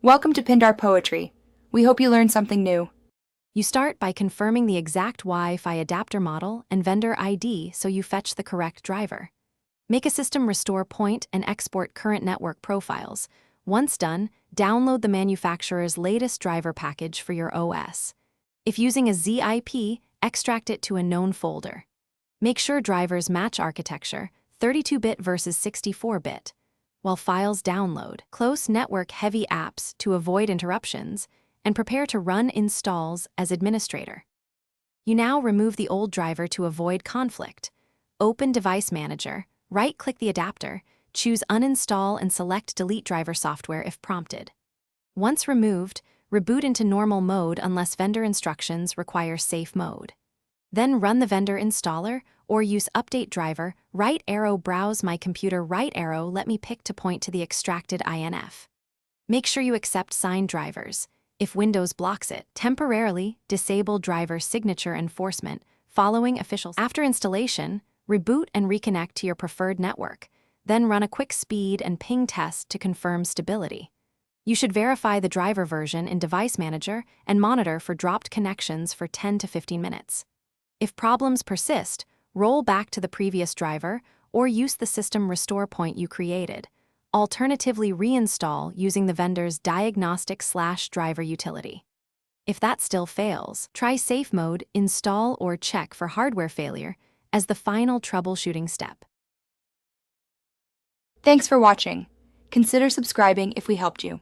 Welcome to Pindar Poetry. We hope you learned something new. You start by confirming the exact Wi-Fi adapter model and vendor ID so you fetch the correct driver. Make a system restore point and export current network profiles. Once done, download the manufacturer's latest driver package for your OS. If using a ZIP, extract it to a known folder. Make sure drivers match architecture, 32-bit versus 64-bit. While files download, close network-heavy apps to avoid interruptions, and prepare to run installs as administrator. You now remove the old driver to avoid conflict. Open Device Manager, right-click the adapter, choose Uninstall and select Delete Driver Software if prompted. Once removed, reboot into normal mode unless vendor instructions require safe mode. Then run the vendor installer or use Update Driver, right arrow browse my computer right arrow let me pick to point to the extracted INF. Make sure you accept signed drivers. If Windows blocks it, temporarily disable driver signature enforcement following official. After installation, reboot and reconnect to your preferred network. Then run a quick speed and ping test to confirm stability. You should verify the driver version in Device Manager and monitor for dropped connections for 10 to 15 minutes. If problems persist, roll back to the previous driver or use the system restore point you created. Alternatively, reinstall using the vendor's diagnostic/driver utility. If that still fails, try safe mode, install or check for hardware failure as the final troubleshooting step. Thanks for watching. Consider subscribing if we helped you.